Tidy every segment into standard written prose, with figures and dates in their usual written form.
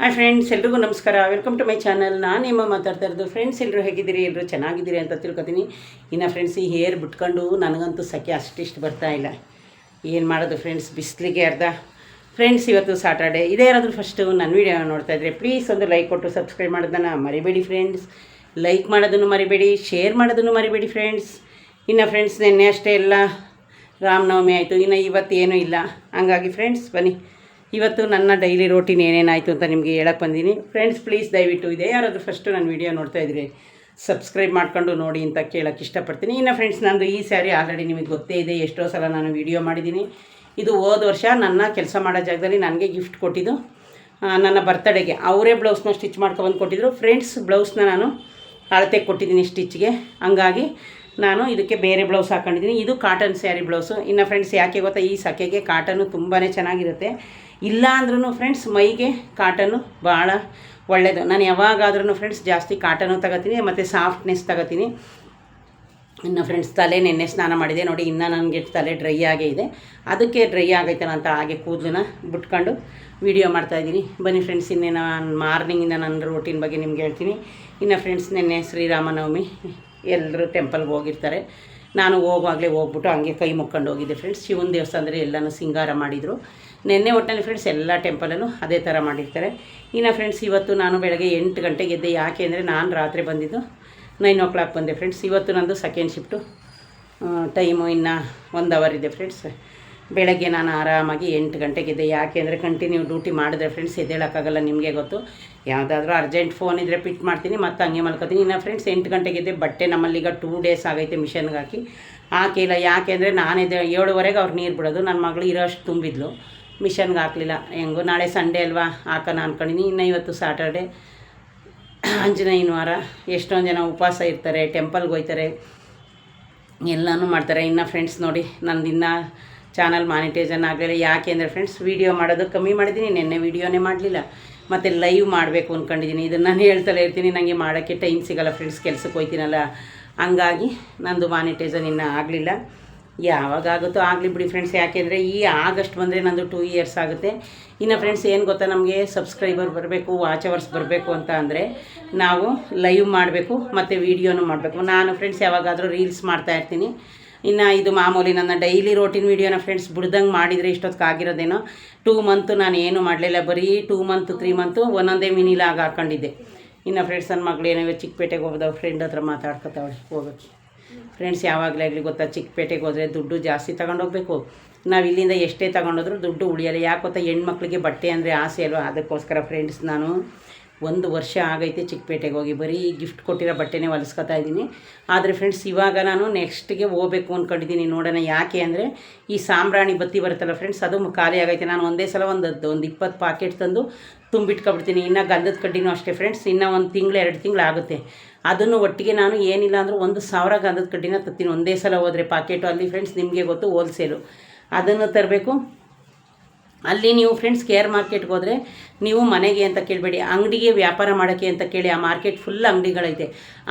Hi friends, ಎಲ್ರಿಗೂ ನಮಸ್ಕಾರ. Welcome to my channel. ನಾನು ನಿಮ್ಮ ಮಾತಾಡ್ತಾ ಇರೋದು. ಫ್ರೆಂಡ್ಸ್, ಎಲ್ಲರೂ ಹೇಗಿದ್ದೀರಿ? ಎಲ್ಲರೂ ಚೆನ್ನಾಗಿದ್ದೀರಿ ಅಂತ ತಿಳ್ಕೊತೀನಿ. ಇನ್ನು ಫ್ರೆಂಡ್ಸ್, ಈ ಹೇರ್ ಬಿಟ್ಕೊಂಡು ನನಗಂತೂ ಸಖೆ ಅಷ್ಟಿಷ್ಟು ಬರ್ತಾ ಇಲ್ಲ. ಏನು ಮಾಡೋದು ಫ್ರೆಂಡ್ಸ್, ಬಿಸಿಲಿಗೆ ಅರ್ಧ. ಫ್ರೆಂಡ್ಸ್, ಇವತ್ತು ಸಾಟರ್ಡೆ. ಇದೇ ಯಾರಾದರೂ ಫಸ್ಟು ನನ್ನ ವೀಡಿಯೋ ನೋಡ್ತಾ ಇದ್ದರೆ ಪ್ಲೀಸ್ ಒಂದು ಲೈಕ್ ಕೊಟ್ಟು ಸಬ್ಸ್ಕ್ರೈಬ್ ಮಾಡೋದನ್ನು ಮರಿಬೇಡಿ ಫ್ರೆಂಡ್ಸ್. ಲೈಕ್ ಮಾಡೋದನ್ನು ಮರಿಬೇಡಿ, ಶೇರ್ ಮಾಡೋದನ್ನು ಮರಿಬೇಡಿ ಫ್ರೆಂಡ್ಸ್. ಇನ್ನು ಫ್ರೆಂಡ್ಸ್, ನಿನ್ನೆ ಅಷ್ಟೇ ಎಲ್ಲ ರಾಮನವಮಿ ಆಯಿತು. ಇನ್ನು ಇವತ್ತೇನೂ ಇಲ್ಲ. ಹಂಗಾಗಿ ಫ್ರೆಂಡ್ಸ್, ಬನ್ನಿ ಇವತ್ತು ನನ್ನ ಡೈಲಿ ರೋಟೀನ್ ಏನೇನಾಯಿತು ಅಂತ ನಿಮಗೆ ಹೇಳಕ್ಕೆ ಬಂದೀನಿ. ಫ್ರೆಂಡ್ಸ್, ಪ್ಲೀಸ್ ದಯವಿಟ್ಟು ಇದೆ ಯಾರಾದರೂ ಫಸ್ಟು ನನ್ನ ವೀಡಿಯೋ ನೋಡ್ತಾ ಇದ್ರಿ ಸಬ್ಸ್ಕ್ರೈಬ್ ಮಾಡ್ಕೊಂಡು ನೋಡಿ ಅಂತ ಕೇಳೋಕ್ಕೆ ಇಷ್ಟಪಡ್ತೀನಿ. ಇನ್ನು ಫ್ರೆಂಡ್ಸ್, ನಂದು ಈ ಸ್ಯಾರಿ ಆಲ್ರೆಡಿ ನಿಮಗೆ ಗೊತ್ತೇ ಇದೆ, ಎಷ್ಟೋ ಸಲ ನಾನು ವೀಡಿಯೋ ಮಾಡಿದ್ದೀನಿ. ಇದು ಹೋದ ವರ್ಷ ನನ್ನ ಕೆಲಸ ಮಾಡೋ ಜಾಗದಲ್ಲಿ ನನಗೆ ಗಿಫ್ಟ್ ಕೊಟ್ಟಿದ್ದು, ನನ್ನ ಬರ್ತಡೇಗೆ ಅವರೇ ಬ್ಲೌಸ್ನ ಸ್ಟಿಚ್ ಮಾಡ್ಕೊಬಂದು ಕೊಟ್ಟಿದ್ದರು. ಫ್ರೆಂಡ್ಸ್, ಬ್ಲೌಸ್ನ ನಾನು ಅಳತೆ ಕೊಟ್ಟಿದ್ದೀನಿ ಸ್ಟಿಚ್ಗೆ. ಹಂಗಾಗಿ ನಾನು ಇದಕ್ಕೆ ಬೇರೆ ಬ್ಲೌಸ್ ಹಾಕ್ಕೊಂಡಿದ್ದೀನಿ. ಇದು ಕಾಟನ್ ಸ್ಯಾರಿ ಬ್ಲೌಸು. ಇನ್ನು ಫ್ರೆಂಡ್ಸ್, ಯಾಕೆ ಗೊತ್ತಾ, ಈ ಸೆಕೆಗೆ ಕಾಟನ್ನು ತುಂಬಾ ಚೆನ್ನಾಗಿರುತ್ತೆ. ಇಲ್ಲ ಅಂದ್ರೂ ಫ್ರೆಂಡ್ಸ್, ಮೈಗೆ ಕಾಟನ್ನು ಭಾಳ ಒಳ್ಳೆಯದು. ನಾನು ಯಾವಾಗಾದ್ರೂ ಫ್ರೆಂಡ್ಸ್ ಜಾಸ್ತಿ ಕಾಟನ್ನು ತಗೋತೀನಿ ಮತ್ತು ಸಾಫ್ಟ್ನೆಸ್ ತಗೋತೀನಿ. ಇನ್ನು ಫ್ರೆಂಡ್ಸ್, ತಲೆ ನೆನ್ನೆ ಸ್ನಾನ ಮಾಡಿದೆ ನೋಡಿ. ಇನ್ನು ನನಗೆ ತಲೆ ಡ್ರೈ ಆಗೇ ಇದೆ. ಅದಕ್ಕೆ ಡ್ರೈ ಆಗೈತಲ್ಲ ಅಂತ ಹಾಗೆ ಕೂದಲನ್ನ ಬಿಟ್ಕೊಂಡು ವೀಡಿಯೋ ಮಾಡ್ತಾಯಿದ್ದೀನಿ. ಬನ್ನಿ ಫ್ರೆಂಡ್ಸ್, ಇನ್ನೇ ನಾನು ಮಾರ್ನಿಂಗಿಂದ ನನ್ನ ರೂಟೀನ್ ಬಗ್ಗೆ ನಿಮ್ಗೆ ಹೇಳ್ತೀನಿ. ಇನ್ನು ಫ್ರೆಂಡ್ಸ್, ನಿನ್ನೆ ಶ್ರೀರಾಮನವಮಿ, ಎಲ್ಲರೂ ಟೆಂಪಲ್ಗೆ ಹೋಗಿರ್ತಾರೆ. ನಾನು ಹೋಗುವಾಗಲೇ ಹೋಗ್ಬಿಟ್ಟು ಹಂಗೆ ಕೈ ಮುಕ್ಕೊಂಡು ಹೋಗಿದ್ದೆ ಫ್ರೆಂಡ್ಸ್. ಶಿವನ ದೇವಸ್ಥಾನ ಅಂದರೆ ಎಲ್ಲನೂ ಸಿಂಗಾರ ಮಾಡಿದರು. ನಿನ್ನೆ ಒಟ್ಟಿನಲ್ಲಿ ಫ್ರೆಂಡ್ಸ್ ಎಲ್ಲ ಟೆಂಪಲಲ್ಲೂ ಅದೇ ಥರ ಮಾಡಿರ್ತಾರೆ. ಇನ್ನು ಫ್ರೆಂಡ್ಸ್, ಇವತ್ತು ನಾನು ಬೆಳಗ್ಗೆ 8 ಗಂಟೆಗೆ ಎದ್ದೆ. ಯಾಕೆ ಅಂದರೆ ನಾನು ರಾತ್ರಿ ಬಂದಿದ್ದು 9 o'clock ಬಂದೆ ಫ್ರೆಂಡ್ಸ್. ಇವತ್ತು ನಂದು ಸೆಕೆಂಡ್ ಶಿಫ್ಟು, ಟೈಮು ಇನ್ನು 1 hour ಇದೆ ಫ್ರೆಂಡ್ಸ್. ಬೆಳಗ್ಗೆ ನಾನು ಆರಾಮಾಗಿ 8 ಗಂಟೆಗೆ ಎದ್ದೆ. ಯಾಕೆ ಅಂದರೆ ಕಂಟಿನ್ಯೂ ಡ್ಯೂಟಿ ಮಾಡಿದ್ರೆ ಫ್ರೆಂಡ್ಸ್ ಎದ್ದೇಳೋಕ್ಕಾಗಲ್ಲ, ನಿಮಗೆ ಗೊತ್ತು. ಯಾವುದಾದ್ರೂ ಅರ್ಜೆಂಟ್ ಫೋನ್ ಇದ್ದರೆ ಪಿಕ್ ಮಾಡ್ತೀನಿ, ಮತ್ತು ಹಂಗೆ ಮಲ್ಕೋತೀನಿ. ಇನ್ನು ಫ್ರೆಂಡ್ಸ್, 8 ಗಂಟೆಗೆ ಎದ್ದೆ. ಬಟ್ಟೆ ನಮ್ಮಲ್ಲೀಗ 2 days ಆಗೈತೆ ಮಿಷನ್ಗೆ ಹಾಕಿ ಹಾಕಿಲ್ಲ. ಯಾಕೆ ಅಂದರೆ ನಾನಿದ್ದೆ 7:30 ಅವ್ರು ನೀರು ಬಿಡೋದು. ನನ್ನ ಮಗಳು ಇರೋಷ್ಟು ತುಂಬಿದ್ಲು, ಮಿಷನ್ಗೆ ಹಾಕಲಿಲ್ಲ. ಹೆಂಗೋ ನಾಳೆ ಸಂಡೇ ಅಲ್ವಾ, ಹಾಕೋಣ ಅಂದ್ಕೊಂಡಿನಿ. ಇನ್ನು ಇವತ್ತು ಸಾಟರ್ಡೆ, ಆಂಜನೇಯನ ವಾರ. ಎಷ್ಟೊಂದು ಜನ ಉಪವಾಸ ಇರ್ತಾರೆ, ಟೆಂಪಲ್ಗೆ ಹೋಗ್ತಾರೆ, ಎಲ್ಲನೂ ಮಾಡ್ತಾರೆ. ಇನ್ನು ಫ್ರೆಂಡ್ಸ್ ನೋಡಿ, ನಂದಿನ್ನು ಚಾನಲ್ ಮಾನಿಟೈಸನ್ ಆಗಲಿಲ್ಲ. ಯಾಕೆ ಅಂದರೆ ಫ್ರೆಂಡ್ಸ್, ವೀಡಿಯೋ ಮಾಡೋದು ಕಮ್ಮಿ ಮಾಡಿದ್ದೀನಿ. ನಿನ್ನೆ ವೀಡಿಯೋನೇ ಮಾಡಲಿಲ್ಲ, ಮತ್ತು ಲೈವ್ ಮಾಡಬೇಕು ಅಂದ್ಕೊಂಡಿದ್ದೀನಿ. ಇದನ್ನು ನಾನು ಹೇಳ್ತಲೇ ಇರ್ತೀನಿ, ನನಗೆ ಮಾಡೋಕ್ಕೆ ಟೈಮ್ ಸಿಗೋಲ್ಲ ಫ್ರೆಂಡ್ಸ್, ಕೆಲಸಕ್ಕೆ ಹೋಗ್ತೀನಲ್ಲ. ಹಂಗಾಗಿ ನಂದು ಮಾನಿಟೈಸನ್ ಇನ್ನೂ ಆಗಲಿಲ್ಲ. ಯಾವಾಗಾಗುತ್ತೋ ಆಗಲಿ ಬಿಡಿ ಫ್ರೆಂಡ್ಸ್. ಯಾಕೆಂದರೆ ಈ ಆಗಸ್ಟ್ ಬಂದರೆ ನಂದು 2 years ಆಗುತ್ತೆ. ಇನ್ನು ಫ್ರೆಂಡ್ಸ್, ಏನು ಗೊತ್ತಾ, ನಮಗೆ ಸಬ್ಸ್ಕ್ರೈಬರ್ ಬರಬೇಕು, ವಾಚ್ ಅವರ್ಸ್ ಬರಬೇಕು ಅಂತ ಅಂದರೆ ನಾವು ಲೈವ್ ಮಾಡಬೇಕು ಮತ್ತು ವೀಡಿಯೋನು ಮಾಡಬೇಕು. ನಾನು ಫ್ರೆಂಡ್ಸ್ ಯಾವಾಗಾದರೂ ರೀಲ್ಸ್ ಮಾಡ್ತಾಯಿರ್ತೀನಿ. ಇನ್ನು ಇದು ಮಾಮೂಲಿ ನನ್ನ ಡೈಲಿ ರೋಟೀನ್ ವೀಡಿಯೋನ ಫ್ರೆಂಡ್ಸ್ ಬಿಡ್ದಂಗೆ ಮಾಡಿದರೆ ಇಷ್ಟೊತ್ತಿಗೆ ಆಗಿರೋದೇನೋ. 2 month ನಾನು ಏನು ಮಾಡಲಿಲ್ಲ, ಬರೀ 2 month 3 month ಒಂದೊಂದೇ ಮಿನಿಲಾಗಿ ಹಾಕ್ಕೊಂಡಿದ್ದೆ. ಇನ್ನು ಫ್ರೆಂಡ್ಸ್, ನನ್ನ ಮಗಳು ಏನೋ ಚಿಕ್ಕಪೇಟೆಗೆ ಹೋಗೋದು, ಫ್ರೆಂಡ್ ಹತ್ರ ಮಾತಾಡ್ಕೊತಾವಳೆ ಹೋಗೋಕ್ಕೆ. ಫ್ರೆಂಡ್ಸ್, ಯಾವಾಗಲೇ ಆಗಲಿ ಗೊತ್ತಾ, ಚಿಕ್ಕಪೇಟೆಗೆ ಹೋದರೆ ದುಡ್ಡು ಜಾಸ್ತಿ ತಗೊಂಡೋಗ್ಬೇಕು. ನಾವು ಇಲ್ಲಿಂದ ಎಷ್ಟೇ ತಗೊಂಡೋದ್ರೂ ದುಡ್ಡು ಉಳಿಯಲ್ಲ. ಯಾಕೆ ಗೊತ್ತಾ, ಹೆಣ್ಮಕ್ಳಿಗೆ ಬಟ್ಟೆ ಅಂದರೆ ಆಸೆ ಅಲ್ವಾ. ಅದಕ್ಕೋಸ್ಕರ ಫ್ರೆಂಡ್ಸ್, ನಾನು 1 ವರ್ಷ ಆಗೈತೆ ಚಿಕ್ಕಪೇಟೆಗೆ ಹೋಗಿ ಬರೀ ಗಿಫ್ಟ್ ಕೊಟ್ಟಿರೋ ಬಟ್ಟೆನೇ ಹೊಲಿಸ್ಕೊತಾ ಇದ್ದೀನಿ. ಆದರೆ ಫ್ರೆಂಡ್ಸ್, ಇವಾಗ ನಾನು ನೆಕ್ಸ್ಟ್ಗೆ ಹೋಗ್ಬೇಕು ಅಂದ್ಕೊಂಡಿದ್ದೀನಿ. ನೋಡೋಣ. ಯಾಕೆ ಅಂದರೆ ಈ ಸಾಂಬ್ರಾಣಿ ಬತ್ತಿ ಬರುತ್ತಲ್ಲ ಫ್ರೆಂಡ್ಸ್, ಅದು ಖಾಲಿ ಆಗೈತೆ. ನಾನು ಒಂದೇ ಸಲ ಒಂದು 20 ಪಾಕೆಟ್ ತಂದು ತುಂಬಿಟ್ಕೊಬಿಡ್ತೀನಿ. ಇನ್ನು ಗಂಧದ ಕಡ್ಡಿನೂ ಅಷ್ಟೇ ಫ್ರೆಂಡ್ಸ್, ಇನ್ನು 1 ತಿಂಗಳು 2 ತಿಂಗಳು ಆಗುತ್ತೆ. ಅದನ್ನು ಒಟ್ಟಿಗೆ ನಾನು ಏನಿಲ್ಲ ಅಂದರೂ 1,000 ಗಂಧದ ಕಡ್ಡಿನ ತರ್ತೀನಿ ಒಂದೇ ಸಲ ಹೋದರೆ. ಪಾಕೆಟು ಅಲ್ಲಿ ಫ್ರೆಂಡ್ಸ್, ನಿಮಗೆ ಗೊತ್ತು, ಹೋಲ್ಸೇಲು ಅದನ್ನು ತರಬೇಕು. ಅಲ್ಲಿ ನೀವು ಫ್ರೆಂಡ್ಸ್ ಕೇರ್ ಮಾರ್ಕೆಟ್ಗೆ ಹೋದರೆ ನೀವು ಮನೆಗೆ ಅಂತ ಕೇಳಬೇಡಿ, ಅಂಗಡಿಗೆ ವ್ಯಾಪಾರ ಮಾಡೋಕ್ಕೆ ಅಂತ ಕೇಳಿ. ಆ ಮಾರ್ಕೆಟ್ ಫುಲ್ ಅಂಗಡಿಗಳೈತೆ,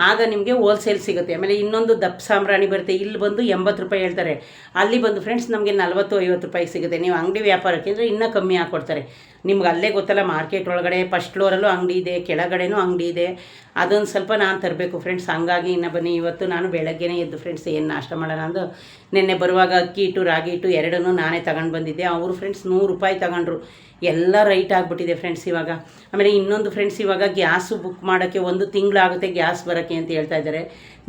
ಆಗ ನಿಮಗೆ ಹೋಲ್ಸೇಲ್ ಸಿಗುತ್ತೆ. ಆಮೇಲೆ ಇನ್ನೊಂದು ದಪ್ಪ ಸಾಂಬ್ರಾಣಿ ಬರುತ್ತೆ, ಇಲ್ಲಿ ಬಂದು 80 ರೂಪಾಯಿ ಹೇಳ್ತಾರೆ. ಅಲ್ಲಿ ಬಂದು ಫ್ರೆಂಡ್ಸ್ ನಮಗೆ 40-50 ರೂಪಾಯಿಗೆ ಸಿಗುತ್ತೆ. ನೀವು ಅಂಗಡಿ ವ್ಯಾಪಾರಕ್ಕೆ ಅಂದರೆ ಇನ್ನೂ ಕಮ್ಮಿ ಹಾಕ್ಕೊಡ್ತಾರೆ. ನಿಮ್ಗೆ ಅಲ್ಲೇ ಗೊತ್ತಲ್ಲ, ಮಾರ್ಕೆಟ್ ಒಳಗಡೆ ಫಸ್ಟ್ ಫ್ಲೋರಲ್ಲೂ ಅಂಗಡಿ ಇದೆ, ಕೆಳಗಡೆನೂ ಅಂಗಡಿ ಇದೆ. ಅದೊಂದು ಸ್ವಲ್ಪ ನಾನು ತರಬೇಕು ಫ್ರೆಂಡ್ಸ್. ಹಂಗಾಗಿ ಇನ್ನು ಬನ್ನಿ, ಇವತ್ತು ನಾನು ಬೆಳಗ್ಗೆನೇ ಎದ್ದು ಫ್ರೆಂಡ್ಸ್ ಏನು ನಾಷ್ಟ ಮಾಡೋಣ ಅಂದು ನಿನ್ನೆ ಬರುವಾಗ ಅಕ್ಕಿ ಹಿಟ್ಟು ರಾಗಿ ಹಿಟ್ಟು ಎರಡನ್ನೂ ನಾನೇ ತಗೊಂಡು ಬಂದಿದ್ದೆ. ಅವರು ಫ್ರೆಂಡ್ಸ್ 100 ರೂಪಾಯಿ ತಗೊಂಡ್ರು. ಎಲ್ಲ ರೈಟ್ ಆಗಿಬಿಟ್ಟಿದೆ ಫ್ರೆಂಡ್ಸ್ ಇವಾಗ. ಆಮೇಲೆ ಇನ್ನೊಂದು ಫ್ರೆಂಡ್ಸ್, ಇವಾಗ ಗ್ಯಾಸು ಬುಕ್ ಮಾಡೋಕ್ಕೆ 1 ತಿಂಗಳಾಗುತ್ತೆ ಗ್ಯಾಸ್ ಬರೋಕ್ಕೆ ಅಂತ ಹೇಳ್ತಾ ಇದ್ದಾರೆ.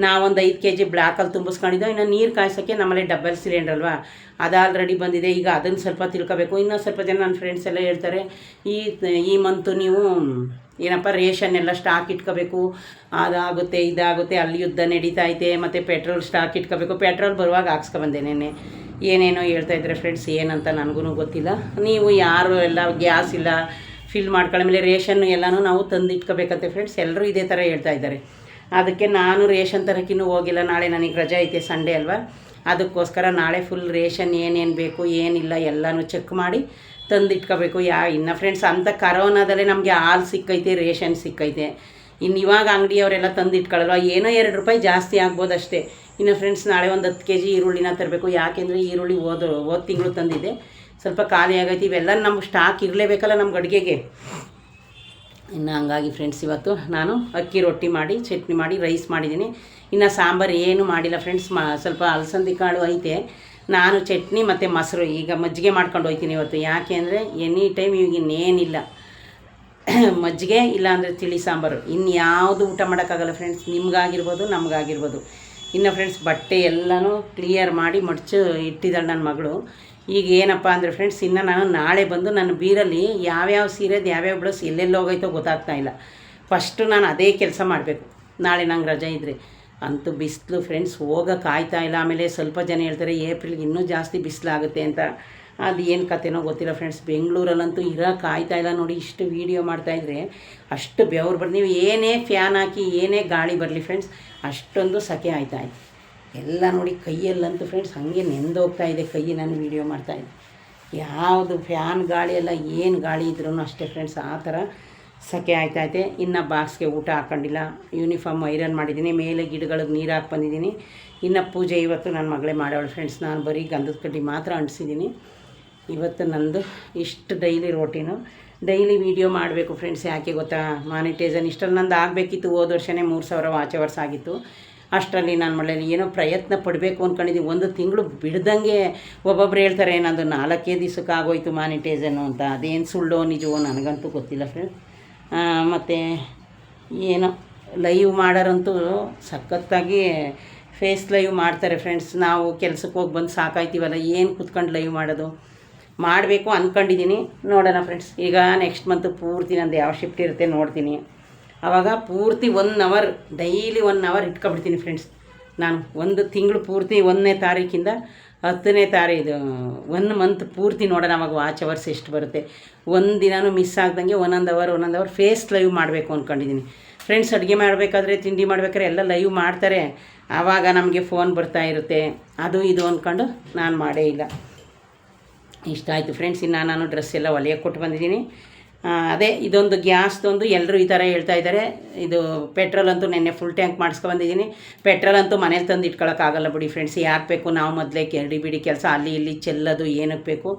ನಾವೊಂದು 5 kg ಬ್ಲ್ಯಾಕಲ್ಲಿ ತುಂಬಿಸ್ಕೊಂಡಿದ್ದೋ. ಇನ್ನು ನೀರು ಕಾಯಿಸೋಕ್ಕೆ ನಮ್ಮಲ್ಲಿ ಡಬಲ್ ಸಿಲಿಂಡರ್ ಅಲ್ವಾ, ಅದು ಆಲ್ರೆಡಿ ಬಂದಿದೆ. ಈಗ ಅದನ್ನು ಸ್ವಲ್ಪ ತಿಳ್ಕೊಬೇಕು. ಇನ್ನೂ ಸ್ವಲ್ಪ ಜನ ನನ್ನ ಫ್ರೆಂಡ್ಸ್ ಎಲ್ಲ ಹೇಳ್ತಾರೆ, ಈ ಮಂತು ನೀವು ಏನಪ್ಪ ರೇಷನ್ ಎಲ್ಲ ಸ್ಟಾಕ್ ಇಟ್ಕೋಬೇಕು, ಅದಾಗುತ್ತೆ ಇದಾಗುತ್ತೆ, ಅಲ್ಲಿ ಯುದ್ಧ ನಡೀತಾ ಐತೆ, ಮತ್ತು ಪೆಟ್ರೋಲ್ ಸ್ಟಾಕ್ ಇಟ್ಕೋಬೇಕು. ಪೆಟ್ರೋಲ್ ಬರುವಾಗ ಹಾಕ್ಸ್ಕೊಬಂದೆ ನೆನ್ನೆ. ಏನೇನೋ ಹೇಳ್ತಾಯಿದ್ರೆ ಫ್ರೆಂಡ್ಸ್, ಏನಂತ ನನಗೂ ಗೊತ್ತಿಲ್ಲ. ನೀವು ಯಾರು ಎಲ್ಲ ಗ್ಯಾಸ್ ಇಲ್ಲ ಫಿಲ್ ಮಾಡ್ಕೊಳ್ಳೋ ಮೇಲೆ ರೇಷನ್ನು ಎಲ್ಲನೂ ನಾವು ತಂದು ಇಟ್ಕೋಬೇಕಂತೆ ಫ್ರೆಂಡ್ಸ್. ಎಲ್ಲರೂ ಇದೇ ಥರ ಹೇಳ್ತಾ ಇದ್ದಾರೆ. ಅದಕ್ಕೆ ನಾನು ರೇಷನ್ ತರಕ್ಕಿನ್ನೂ ಹೋಗಿಲ್ಲ. ನಾಳೆ ನನಗೆ ರಜೆ ಐತೆ, ಸಂಡೇ ಅಲ್ವಾ. ಅದಕ್ಕೋಸ್ಕರ ನಾಳೆ ಫುಲ್ ರೇಷನ್ ಏನೇನು ಬೇಕು ಏನಿಲ್ಲ ಎಲ್ಲನೂ ಚೆಕ್ ಮಾಡಿ ತಂದಿಟ್ಕೋಬೇಕು. ಇನ್ನು ಫ್ರೆಂಡ್ಸ್, ಅಂಥ ಕರೋನಾದಲ್ಲೇ ನಮಗೆ ಹಾಲು ಸಿಕ್ಕೈತೆ, ರೇಷನ್ ಸಿಕ್ಕೈತೆ. ಇನ್ನು ಇವಾಗ ಅಂಗಡಿಯವರೆಲ್ಲ ತಂದಿಟ್ಕೊಳ್ಳಲ್ವ, ಏನೋ 2 ರೂಪಾಯಿ ಜಾಸ್ತಿ ಆಗ್ಬೋದು ಅಷ್ಟೇ. ಇನ್ನು ಫ್ರೆಂಡ್ಸ್, ನಾಳೆ ಒಂದು 10 kg ಈರುಳ್ಳಿನ ತರಬೇಕು. ಯಾಕೆಂದರೆ ಈರುಳ್ಳಿ ಹೋದ ತಿಂಗಳು ತಂದಿದ್ದೆ, ಸ್ವಲ್ಪ ಖಾಲಿ ಆಗೈತಿ. ಇವೆಲ್ಲ ನಮ್ಗೆ ಸ್ಟಾಕ್ ಇರಲೇಬೇಕಲ್ಲ ನಮ್ಗೆ ಅಡುಗೆಗೆ. ಇನ್ನು ಹಂಗಾಗಿ ಫ್ರೆಂಡ್ಸ್ ಇವತ್ತು ನಾನು ಅಕ್ಕಿ ರೊಟ್ಟಿ ಮಾಡಿ ಚಟ್ನಿ ಮಾಡಿ ರೈಸ್ ಮಾಡಿದ್ದೀನಿ. ಇನ್ನು ಸಾಂಬಾರು ಏನು ಮಾಡಿಲ್ಲ ಫ್ರೆಂಡ್ಸ್. ಸ್ವಲ್ಪ ಅಲಸಂದಿ ಕಾಳು ಐತೆ. ನಾನು ಚಟ್ನಿ ಮತ್ತು ಮೊಸರು ಈಗ ಮಜ್ಜಿಗೆ ಮಾಡ್ಕೊಂಡು ಹೋಗ್ತೀನಿ ಇವತ್ತು. ಯಾಕೆ ಅಂದರೆ ಎನಿ ಟೈಮ್ ಈಗ ಇನ್ನೇನಿಲ್ಲ, ಮಜ್ಜಿಗೆ ಇಲ್ಲ ಅಂದರೆ ತಿಳಿ ಸಾಂಬಾರು, ಇನ್ಯಾವುದು ಊಟ ಮಾಡೋಕ್ಕಾಗಲ್ಲ ಫ್ರೆಂಡ್ಸ್. ನಿಮ್ಗಾಗಿರ್ಬೋದು ನಮಗಾಗಿರ್ಬೋದು. ಇನ್ನು ಫ್ರೆಂಡ್ಸ್ ಬಟ್ಟೆ ಎಲ್ಲನೂ ಕ್ಲಿಯರ್ ಮಾಡಿ ಮಡ್ಚು ಇಟ್ಟಿದ್ದಾಳೆ ನನ್ನ ಮಗಳು. ಈಗ ಏನಪ್ಪ ಅಂದರೆ ಫ್ರೆಂಡ್ಸ್, ಇನ್ನು ನಾನು ನಾಳೆ ಬಂದು ನನ್ನ ಬೀರಲ್ಲಿ ಯಾವ್ಯಾವ ಸೀರೆದು ಯಾವ್ಯಾವ ಬ್ಲೌಸ್ ಎಲ್ಲೆಲ್ಲಿ ಹೋಗೈತೋ ಗೊತ್ತಾಗ್ತಾಯಿಲ್ಲ. ಫಸ್ಟು ನಾನು ಅದೇ ಕೆಲಸ ಮಾಡಬೇಕು. ನಾಳೆ ನಂಗೆ ರಜೆ ಇದ್ದರೆ ಅಂತೂ ಬಿಸಿಲು ಫ್ರೆಂಡ್ಸ್ ಹೋಗೋಕೆ ಆಗ್ತಾಯಿಲ್ಲ. ಆಮೇಲೆ ಸ್ವಲ್ಪ ಜನ ಹೇಳ್ತಾರೆ ಏಪ್ರಿಲ್ಗೆ ಇನ್ನೂ ಜಾಸ್ತಿ ಬಿಸಿಲಾಗುತ್ತೆ ಅಂತ. ಅದು ಏನು ಕತೆನೋ ಗೊತ್ತಿಲ್ಲ ಫ್ರೆಂಡ್ಸ್. ಬೆಂಗಳೂರಲ್ಲಂತೂ ಇರೋಕ್ಕಾಗ್ತಾಯಿಲ್ಲ ನೋಡಿ. ಇಷ್ಟು ವೀಡಿಯೋ ಮಾಡ್ತಾಯಿದ್ರೆ ಅಷ್ಟು ಬೆವರು ಬರ್ದು, ನೀವು ಏನೇ ಫ್ಯಾನ್ ಹಾಕಿ ಏನೇ ಗಾಳಿ ಬರಲಿ ಫ್ರೆಂಡ್ಸ್, ಅಷ್ಟೊಂದು ಸೆಕೆ ಆಯ್ತಾಯಿದೆ ಎಲ್ಲ ನೋಡಿ. ಕೈಯಲ್ಲಂತೂ ಫ್ರೆಂಡ್ಸ್ ಹಾಗೆ ನೆಂದೋಗ್ತಾ ಇದೆ ಕೈ. ನಾನು ವೀಡಿಯೋ ಮಾಡ್ತಾಯಿದ್ದೆ, ಯಾವುದು ಫ್ಯಾನ್ ಗಾಳಿ ಎಲ್ಲ ಏನು ಗಾಳಿ ಇದ್ರೂ ಅಷ್ಟೇ ಫ್ರೆಂಡ್ಸ್, ಆ ಥರ ಸೆಕೆ ಆಯ್ತೈತೆ. ಇನ್ನು ಬಾಕ್ಸ್ಗೆ ಊಟ ಹಾಕ್ಕೊಂಡಿಲ್ಲ, ಯೂನಿಫಾರ್ಮ್ ಐರನ್ ಮಾಡಿದ್ದೀನಿ, ಮೇಲೆ ಗಿಡಗಳಿಗೆ ನೀರು ಹಾಕಿ ಬಂದಿದ್ದೀನಿ. ಇನ್ನು ಪೂಜೆ ಇವತ್ತು ನನ್ನ ಮಗಳೇ ಮಾಡೋಳು ಫ್ರೆಂಡ್ಸ್. ನಾನು ಬರೀ ಗಂಧದ ಕಡ್ಡಿ ಮಾತ್ರ ಅಂಟಿಸಿದ್ದೀನಿ ಇವತ್ತು. ನಂದು ಇಷ್ಟು ಡೈಲಿ ರೋಟೀನು. ಡೈಲಿ ವೀಡಿಯೋ ಮಾಡಬೇಕು ಫ್ರೆಂಡ್ಸ್. ಯಾಕೆ ಗೊತ್ತಾ, ಮಾನಿಟೈಸನ್ ಇಷ್ಟರಲ್ಲಿ ನಂದು ಆಗಬೇಕಿತ್ತು. ಹೋದ ವರ್ಷವೇ 3,000 ವಾಚವರ್ಸ್ ಆಗಿತ್ತು. ಅಷ್ಟರಲ್ಲಿ ನಾನು ಮಳೆಯಲ್ಲಿ ಏನೋ ಪ್ರಯತ್ನ ಪಡಬೇಕು ಅಂದ್ಕೊಂಡಿದ್ದೀವಿ. ಒಂದು ತಿಂಗಳು ಬಿಡ್ದಂಗೆ ಒಬ್ಬೊಬ್ರು ಹೇಳ್ತಾರೆ ನಂದು 4 ದಿವಸಕ್ಕೆ ಆಗೋಯ್ತು ಮಾನಿಟೈಸನ್ನು ಅಂತ. ಅದೇನು ಸುಳ್ಳೋ ನಿಜವೋ ನನಗಂತೂ ಗೊತ್ತಿಲ್ಲ ಫ್ರೆಂಡ್ಸ್. ಮತ್ತು ಏನೋ ಲೈವ್ ಮಾಡೋರಂತೂ ಸಖತ್ತಾಗಿ ಫೇಸ್ ಲೈವ್ ಮಾಡ್ತಾರೆ ಫ್ರೆಂಡ್ಸ್. ನಾವು ಕೆಲ್ಸಕ್ಕೆ ಹೋಗಿ ಬಂದು ಸಾಕಾಯ್ತೀವಲ್ಲ, ಏನು ಕೂತ್ಕೊಂಡು ಲೈವ್ ಮಾಡೋದು. ಮಾಡಬೇಕು ಅಂದ್ಕೊಂಡಿದ್ದೀನಿ, ನೋಡೋಣ ಫ್ರೆಂಡ್ಸ್. ಈಗ ನೆಕ್ಸ್ಟ್ ಮಂತ್ ಪೂರ್ತಿ ನಂದು ಯಾವ ಶಿಫ್ಟ್ ಇರುತ್ತೆ ನೋಡ್ತೀನಿ. ಆವಾಗ ಪೂರ್ತಿ 1 ಅವರ್ ಡೈಲಿ 1 ಅವರ್ ಇಟ್ಕೊಬಿಡ್ತೀನಿ ಫ್ರೆಂಡ್ಸ್. ನಾನು ಒಂದು ತಿಂಗಳು ಪೂರ್ತಿ 1ನೇ ತಾರೀಕಿಂದ 10ನೇ ತಾರೀಕು 1 ಮಂತ್ ಪೂರ್ತಿ ನೋಡೋಣ ಅವಾಗ ವಾಚ್ ಅವರ್ಸ್ ಎಷ್ಟು ಬರುತ್ತೆ. ಒಂದು ದಿನವೂ ಮಿಸ್ ಆಗ್ದಂಗೆ ಒಂದೊಂದು ಅವರ್ ಫೇಸ್ ಲೈವ್ ಮಾಡಬೇಕು ಅಂದ್ಕೊಂಡಿದ್ದೀನಿ ಫ್ರೆಂಡ್ಸ್. ಅಡುಗೆ ಮಾಡಬೇಕಾದ್ರೆ ತಿಂಡಿ ಮಾಡ್ಬೇಕಾದ್ರೆ ಎಲ್ಲ ಲೈವ್ ಮಾಡ್ತಾರೆ. ಆವಾಗ ನಮಗೆ ಫೋನ್ ಬರ್ತಾ ಇರುತ್ತೆ, ಅದು ಇದು ಅಂದ್ಕೊಂಡು ನಾನು ಮಾಡೇ ಇಲ್ಲ. ಇಷ್ಟ ಆಯಿತು ಫ್ರೆಂಡ್ಸ್. ಇನ್ನು ನಾನು ಡ್ರೆಸ್ ಎಲ್ಲ ಹೊಲಿಯೋಕ್ಕೆ ಕೊಟ್ಟು ಬಂದಿದ್ದೀನಿ. ಅದೇ ಇದೊಂದು ಗ್ಯಾಸ್ದೊಂದು ಎಲ್ಲರೂ ಈ ಥರ ಹೇಳ್ತಾ ಇದ್ದಾರೆ. ಇದು ಪೆಟ್ರೋಲ್ ಅಂತೂ ನೆನ್ನೆ ಫುಲ್ ಟ್ಯಾಂಕ್ ಮಾಡಿಸ್ಕೊಬಂದಿದ್ದೀನಿ. ಪೆಟ್ರೋಲ್ ಅಂತೂ ಮನೇಲಿ ತಂದು ಇಟ್ಕೊಳ್ಳೋಕ್ಕಾಗಲ್ಲ ಬಿಡಿ ಫ್ರೆಂಡ್ಸ್. ಯಾಕೆ ಬೇಕು, ನಾವು ಮೊದಲೇ ಕೆರಡಿ ಬಿಡಿ ಕೆಲಸ ಅಲ್ಲಿ ಇಲ್ಲಿ ಚೆಲ್ಲೋದು ಏನಕ್ಕೆ ಬೇಕು.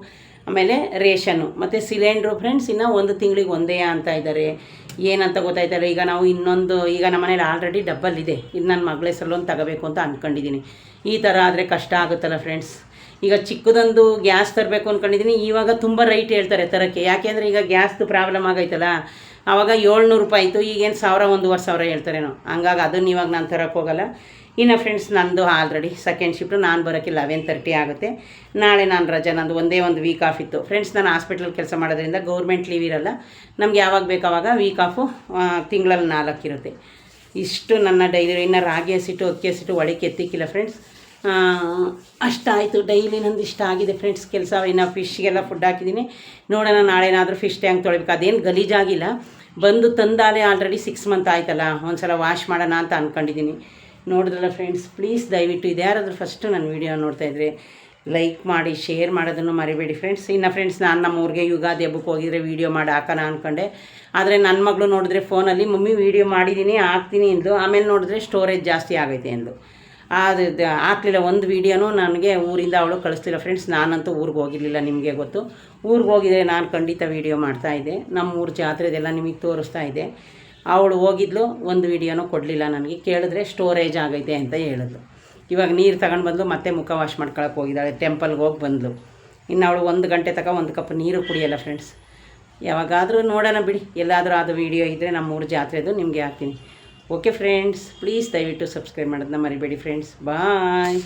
ಆಮೇಲೆ ರೇಷನ್ನು ಮತ್ತು ಸಿಲಿಂಡ್ರು ಫ್ರೆಂಡ್ಸ್ ಇನ್ನು 1 ತಿಂಗಳಿಗೆ ಒಂದೇ ಅಂತ ಇದ್ದಾರೆ. ಏನಂತ ಗೊತ್ತಾಯ್ತಾರೆ. ಈಗ ನಾವು ಇನ್ನೊಂದು, ಈಗ ನಮ್ಮ ಮನೇಲಿ ಆಲ್ರೆಡಿ ಡಬ್ಬಲ್ ಇದೆ. ಇದು ನನ್ನ ಮಗಳ ಹೆಸರಲ್ಲೊಂದು ತಗೋಬೇಕು ಅಂತ ಅಂದ್ಕೊಂಡಿದ್ದೀನಿ. ಈ ಥರ ಆದರೆ ಕಷ್ಟ ಆಗುತ್ತಲ್ಲ ಫ್ರೆಂಡ್ಸ್. ಈಗ ಚಿಕ್ಕದೊಂದು ಗ್ಯಾಸ್ ತರಬೇಕು ಅಂದ್ಕೊಂಡಿದ್ದೀನಿ. ಇವಾಗ ತುಂಬ ರೈಟ್ ಹೇಳ್ತಾರೆ ತರೋಕ್ಕೆ. ಯಾಕೆಂದರೆ ಈಗ ಗ್ಯಾಸ್ದು ಪ್ರಾಬ್ಲಮ್ ಆಗೈತಲ್ಲ. ಆವಾಗ 700 ರೂಪಾಯಿ ಇತ್ತು, ಈಗೇನು 1,000-1,500 ಹೇಳ್ತಾರೇನೋ. ಹಂಗಾಗಿ ಅದನ್ನು ಇವಾಗ ನಾನು ತರೋಕ್ಕೆ ಹೋಗಲ್ಲ. ಇನ್ನು ಫ್ರೆಂಡ್ಸ್ ನಂದು ಆಲ್ರೆಡಿ ಸೆಕೆಂಡ್ ಶಿಫ್ಟು. ನಾನು ಬರೋಕ್ಕೆ 11:30 ಆಗುತ್ತೆ. ನಾಳೆ ನಾನು ರಜೆ, ನಂದು ಒಂದೇ ಒಂದು ವೀಕ್ ಆಫ್ ಇತ್ತು ಫ್ರೆಂಡ್ಸ್. ನಾನು ಹಾಸ್ಪಿಟಲ್ ಕೆಲಸ ಮಾಡೋದ್ರಿಂದ ಗೌರ್ಮೆಂಟ್ ಲೀವ್ ಇರಲ್ಲ ನಮ್ಗೆ. ಯಾವಾಗ ಬೇಕು ಆವಾಗ ವೀಕ್ ಆಫು ತಿಂಗಳಲ್ಲಿ 4 ಇರುತ್ತೆ. ಇಷ್ಟು ನನ್ನ ಡೈಲಿ. ಇನ್ನು ರಾಗಿ ಹಸಿಟ್ಟು ಅಕ್ಕಿ ಹಸಿಟ್ಟು ಒಳಕ್ಕೆ ಎತ್ತಿಕ್ಕಿಲ್ಲ ಫ್ರೆಂಡ್ಸ್. ಅಷ್ಟಾಯಿತು ಡೈಲಿ ನಂದು ಇಷ್ಟ ಆಗಿದೆ ಫ್ರೆಂಡ್ಸ್ ಕೆಲಸ. ಇನ್ನು ಫಿಶ್ಗೆಲ್ಲ ಫುಡ್ ಹಾಕಿದ್ದೀನಿ. ನೋಡೋಣ ನಾಳೆನಾದರೂ ಫಿಶ್ ಟ್ಯಾಂಕ್ ತೊಳಿಬೇಕು. ಅದೇನು ಗಲೀಜಾಗಿಲ್ಲ, ಬಂದು ತಂದಾಲೆ ಆಲ್ರೆಡಿ 6 ಮಂತ್ ಆಯ್ತಲ್ಲ, ಒಂದು ಸಲ ವಾಶ್ ಮಾಡೋಣ ಅಂತ ಅಂದ್ಕೊಂಡಿದ್ದೀನಿ. ನೋಡಿದ್ರಲ್ಲ ಫ್ರೆಂಡ್ಸ್, ಪ್ಲೀಸ್ ದಯವಿಟ್ಟು ಇದು ಯಾರಾದರೂ ಫಸ್ಟು ನನ್ನ ವೀಡಿಯೋ ನೋಡ್ತಾಯಿದ್ರೆ ಲೈಕ್ ಮಾಡಿ ಶೇರ್ ಮಾಡೋದನ್ನು ಮರಿಬೇಡಿ ಫ್ರೆಂಡ್ಸ್. ಇನ್ನು ಫ್ರೆಂಡ್ಸ್ ನಾನು ನಮ್ಮ ಊರಿಗೆ ಯುಗಾದಿ ಹಬ್ಬಕ್ಕೆ ಹೋಗಿದ್ರೆ ವೀಡಿಯೋ ಮಾಡಿ ಹಾಕೋಣ ಅಂದ್ಕೊಂಡೆ. ಆದರೆ ನನ್ನ ಮಗಳು ನೋಡಿದ್ರೆ ಫೋನಲ್ಲಿ ಮಮ್ಮಿ ವೀಡಿಯೋ ಮಾಡಿದ್ದೀನಿ ಹಾಕ್ತೀನಿ ಎಂದು. ಆಮೇಲೆ ನೋಡಿದ್ರೆ ಸ್ಟೋರೇಜ್ ಜಾಸ್ತಿ ಆಗೈತೆ ಎಂದು ಅದು ಹಾಕಲಿಲ್ಲ. ಒಂದು ವೀಡಿಯೋನೂ ನನಗೆ ಊರಿಂದ ಅವಳು ಕಳಿಸ್ತಿಲ್ಲ ಫ್ರೆಂಡ್ಸ್. ನಾನಂತೂ ಊರಿಗೆ ಹೋಗಿರಲಿಲ್ಲ, ನಿಮಗೆ ಗೊತ್ತು. ಊರಿಗೆ ಹೋಗಿದ್ರೆ ನಾನು ಖಂಡಿತ ವೀಡಿಯೋ ಮಾಡ್ತಾಯಿದ್ದೆ. ನಮ್ಮ ಊರು ಜಾತ್ರೆದೆಲ್ಲ ನಿಮಗೆ ತೋರಿಸ್ತಾ ಇದ್ದೆ. ಅವಳು ಹೋಗಿದ್ಲು, ಒಂದು ವೀಡಿಯೋನೂ ಕೊಡಲಿಲ್ಲ ನನಗೆ. ಕೇಳಿದ್ರೆ ಸ್ಟೋರೇಜ್ ಆಗೈತೆ ಅಂತ ಹೇಳಿದ್ಲು. ಇವಾಗ ನೀರು ತಗೊಂಡು ಬಂದು ಮತ್ತೆ ಮುಖ ವಾಶ್ ಮಾಡ್ಕೊಳಕ್ಕೆ ಹೋಗಿದ್ದಾಳೆ. ಟೆಂಪಲ್ಗೆ ಹೋಗಿ ಬಂದಳು. ಇನ್ನು ಅವಳು 1 ಗಂಟೆ ತನಕ 1 ಕಪ್ ನೀರು ಕುಡಿಯಲ್ಲ ಫ್ರೆಂಡ್ಸ್. ಯಾವಾಗಾದರೂ ನೋಡೋಣ ಬಿಡಿ, ಎಲ್ಲಾದರೂ ಅದು ವೀಡಿಯೋ ಇದ್ದರೆ ನಮ್ಮೂರು ಜಾತ್ರೆದು ನಿಮಗೆ ಹಾಕ್ತೀನಿ. ಓಕೆ ಫ್ರೆಂಡ್ಸ್, ಪ್ಲೀಸ್ ದಯವಿಟ್ಟು ಸಬ್ಸ್ಕ್ರೈಬ್ ಮಾಡೋದನ್ನ ಮರಿಬೇಡಿ ಫ್ರೆಂಡ್ಸ್. ಬಾಯ್.